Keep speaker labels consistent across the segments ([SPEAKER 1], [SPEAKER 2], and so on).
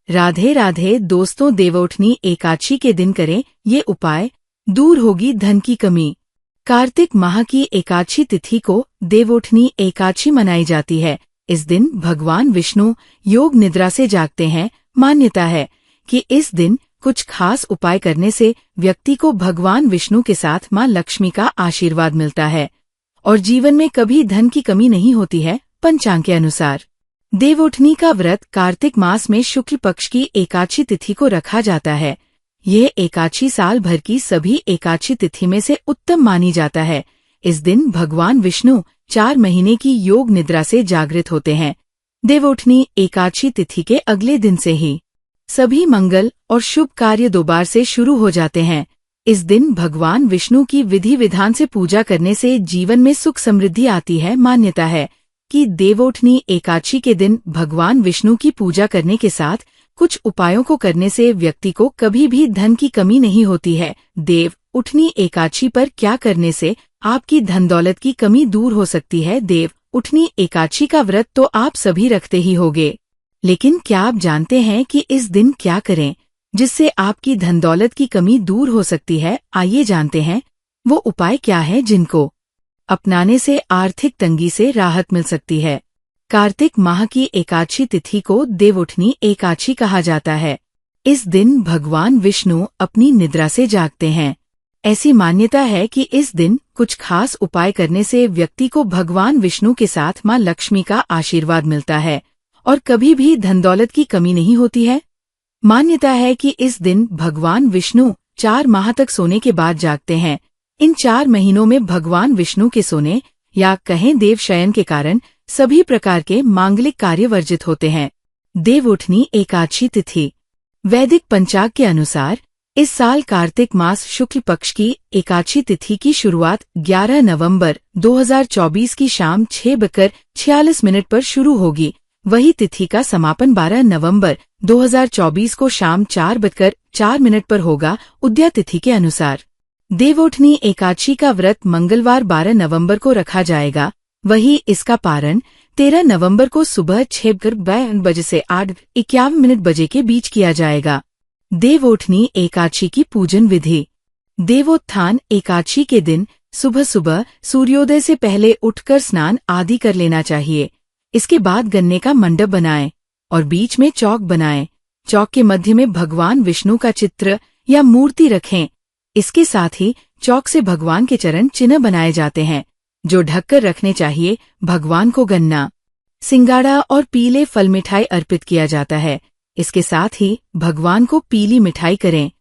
[SPEAKER 1] राधे राधे दोस्तों, देवउठनी एकादशी के दिन करें ये उपाय, दूर होगी धन की कमी। कार्तिक माह की एकादशी तिथि को देवउठनी एकादशी मनाई जाती है। इस दिन भगवान विष्णु योग निद्रा से जागते हैं। मान्यता है कि इस दिन कुछ खास उपाय करने से व्यक्ति को भगवान विष्णु के साथ मां लक्ष्मी का आशीर्वाद मिलता है और जीवन में कभी धन की कमी नहीं होती है। पंचांग के अनुसार देवउठनी का व्रत कार्तिक मास में शुक्ल पक्ष की एकादशी तिथि को रखा जाता है। यह एकादशी साल भर की सभी एकादशी तिथि में से उत्तम मानी जाता है। इस दिन भगवान विष्णु 4 महीने की योग निद्रा से जागृत होते हैं। देवउठनी एकादशी तिथि के अगले दिन से ही सभी मंगल और शुभ कार्य दोबार से शुरू हो जाते हैं। इस दिन भगवान विष्णु की विधि विधान से पूजा करने से जीवन में सुख समृद्धि आती है। मान्यता है कि देवउठनी एकादशी के दिन भगवान विष्णु की पूजा करने के साथ कुछ उपायों को करने से व्यक्ति को कभी भी धन की कमी नहीं होती है। देव उठनी एकादशी पर क्या करने से आपकी धन दौलत की कमी दूर हो सकती है? देव उठनी एकादशी का व्रत तो आप सभी रखते ही होंगे, लेकिन क्या आप जानते हैं कि इस दिन क्या करें जिससे आपकी धन दौलत की कमी दूर हो सकती है? आइए जानते हैं वो उपाय क्या है जिनको अपनाने से आर्थिक तंगी से राहत मिल सकती है। कार्तिक माह की एकादशी तिथि को देवउठनी एकादशी कहा जाता है। इस दिन भगवान विष्णु अपनी निद्रा से जागते हैं। ऐसी मान्यता है कि इस दिन कुछ खास उपाय करने से व्यक्ति को भगवान विष्णु के साथ मां लक्ष्मी का आशीर्वाद मिलता है और कभी भी धन दौलत की कमी नहीं होती है। मान्यता है कि इस दिन भगवान विष्णु 4 माह तक सोने के बाद जागते हैं। इन 4 महीनों में भगवान विष्णु के सोने या कहें देव शयन के कारण सभी प्रकार के मांगलिक कार्य वर्जित होते हैं। देवउठनी एकादशी तिथि वैदिक पंचांग के अनुसार इस साल कार्तिक मास शुक्ल पक्ष की एकादशी तिथि की शुरुआत 11 नवंबर 2024 की शाम 6:46 पर शुरू होगी। वही तिथि का समापन 12 नवंबर 2024 को शाम 4:04 पर होगा। उदया तिथि के अनुसार देवउठनी एकादशी का व्रत मंगलवार 12 नवंबर को रखा जाएगा। वही इसका पारण 13 नवंबर को सुबह 6:52 बजे से 8:51 बजे के बीच किया जाएगा। देवउठनी एकादशी की पूजन विधि। देवोत्थान एकादशी के दिन सुबह सुबह सूर्योदय से पहले उठकर स्नान आदि कर लेना चाहिए। इसके बाद गन्ने का मंडप बनाएं और बीच में चौक बनाएं। चौक के मध्य में भगवान विष्णु का चित्र या मूर्ति रखें। इसके साथ ही चौक से भगवान के चरण चिन्ह बनाए जाते हैं जो ढककर रखने चाहिए। भगवान को गन्ना, सिंगाड़ा और पीले फल मिठाई अर्पित किया जाता है। इसके साथ ही भगवान को पीली मिठाई करें।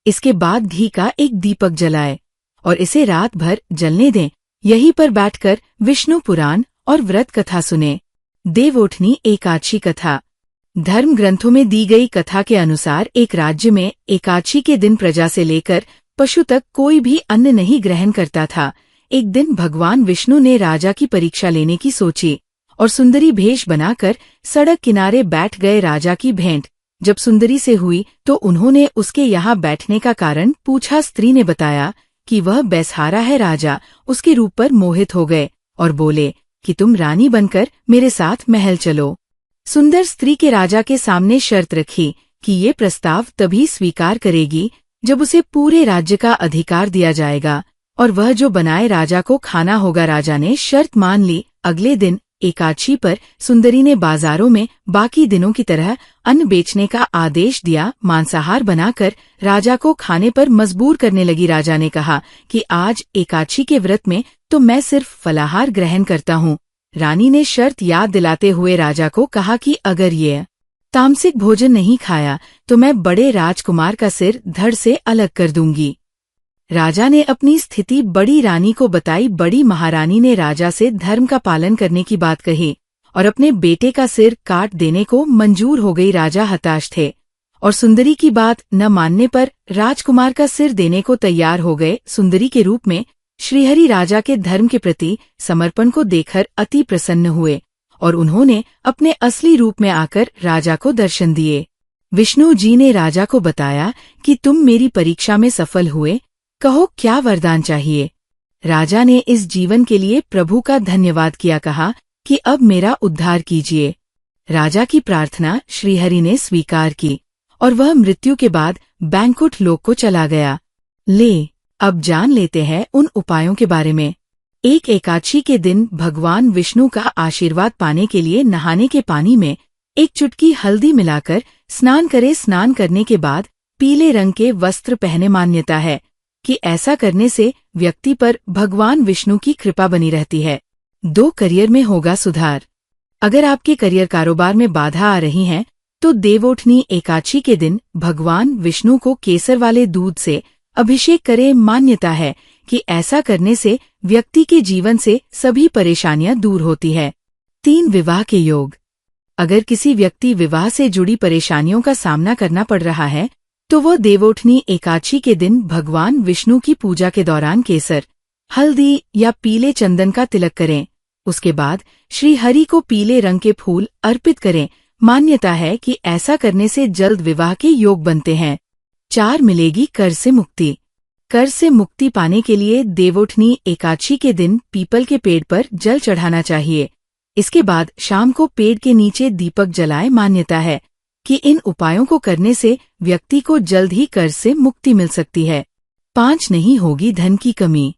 [SPEAKER 1] इसके बाद घी का एक दीपक जलाएं और इसे रात भर जलने दें। यहीं पर बैठकर विष्णु पुराण और व्रत कथा सुने। देवउठनी एकादशी कथा। धर्म ग्रंथों में दी गई कथा के अनुसार एक राज्य में एकादशी के दिन प्रजा से लेकर पशु तक कोई भी अन्न नहीं ग्रहण करता था। एक दिन भगवान विष्णु ने राजा की परीक्षा लेने की सोची और सुंदरी भेष बनाकर सड़क किनारे बैठ गए। राजा की भेंट जब सुंदरी से हुई तो उन्होंने उसके यहाँ बैठने का कारण पूछा। स्त्री ने बताया कि वह बेसहारा है। राजा उसके रूप पर मोहित हो गए और बोले कि तुम रानी बनकर मेरे साथ महल चलो। सुंदर स्त्री के राजा के सामने शर्त रखी कि ये प्रस्ताव तभी स्वीकार करेगी जब उसे पूरे राज्य का अधिकार दिया जाएगा और वह जो बनाए राजा को खाना होगा। राजा ने शर्त मान ली। अगले दिन एकादशी पर सुंदरी ने बाजारों में बाकी दिनों की तरह अन्न बेचने का आदेश दिया। मांसाहार बनाकर राजा को खाने पर मजबूर करने लगी। राजा ने कहा कि आज एकादशी के व्रत में तो मैं सिर्फ फलाहार ग्रहण करता हूँ। रानी ने शर्त याद दिलाते हुए राजा को कहा कि अगर ये तामसिक भोजन नहीं खाया तो मैं बड़े राजकुमार का सिर धड़ से अलग कर दूंगी। राजा ने अपनी स्थिति बड़ी रानी को बताई। बड़ी महारानी ने राजा से धर्म का पालन करने की बात कही और अपने बेटे का सिर काट देने को मंजूर हो गई। राजा हताश थे और सुंदरी की बात न मानने पर राजकुमार का सिर देने को तैयार हो गए। सुंदरी के रूप में श्रीहरि राजा के धर्म के प्रति समर्पण को देखकर अति प्रसन्न हुए और उन्होंने अपने असली रूप में आकर राजा को दर्शन दिए। विष्णु जी ने राजा को बताया कि तुम मेरी परीक्षा में सफल हुए, कहो क्या वरदान चाहिए। राजा ने इस जीवन के लिए प्रभु का धन्यवाद किया। कहा कि अब मेरा उद्धार कीजिए। राजा की प्रार्थना श्रीहरि ने स्वीकार की और वह मृत्यु के बाद बैंकुट लोक को चला गया। अब जान लेते हैं उन उपायों के बारे में। एक एकादशी के दिन भगवान विष्णु का आशीर्वाद पाने के लिए नहाने के पानी में एक चुटकी हल्दी मिलाकर स्नान करें। स्नान करने के बाद पीले रंग के वस्त्र पहने। मान्यता है कि ऐसा करने से व्यक्ति पर भगवान विष्णु की कृपा बनी रहती है। 2 करियर में होगा सुधार। अगर आपके करियर कारोबार में बाधा आ रही है तो देवोठनी एकादशी के दिन भगवान विष्णु को केसर वाले दूध से अभिषेक करें। मान्यता है कि ऐसा करने से व्यक्ति के जीवन से सभी परेशानियां दूर होती है। 3 विवाह के योग। अगर किसी व्यक्ति विवाह से जुड़ी परेशानियों का सामना करना पड़ रहा है तो वह देवोठनी एकादशी के दिन भगवान विष्णु की पूजा के दौरान केसर, हल्दी या पीले चंदन का तिलक करें। उसके बाद श्री हरि को पीले रंग के फूल अर्पित करें। मान्यता है कि ऐसा करने से जल्द विवाह के योग बनते हैं। 4 मिलेगी कर से मुक्ति। कर से मुक्ति पाने के लिए देवोठनी एकादशी के दिन पीपल के पेड़ पर जल चढ़ाना चाहिए। इसके बाद शाम को पेड़ के नीचे दीपक जलाएं। मान्यता है कि इन उपायों को करने से व्यक्ति को जल्द ही कर से मुक्ति मिल सकती है। 5 नहीं होगी धन की कमी।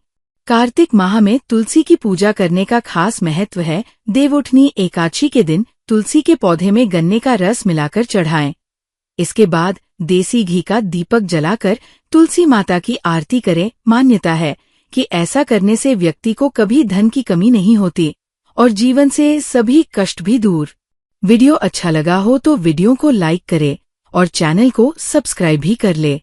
[SPEAKER 1] कार्तिक माह में तुलसी की पूजा करने का खास महत्व है। देवोठनी एकादशी के दिन तुलसी के पौधे में गन्ने का रस मिलाकर चढ़ाएं। इसके बाद देसी घी का दीपक जलाकर तुलसी माता की आरती करें। मान्यता है कि ऐसा करने से व्यक्ति को कभी धन की कमी नहीं होती और जीवन से सभी कष्ट भी दूर। वीडियो अच्छा लगा हो तो वीडियो को लाइक करे और चैनल को सब्सक्राइब भी कर ले।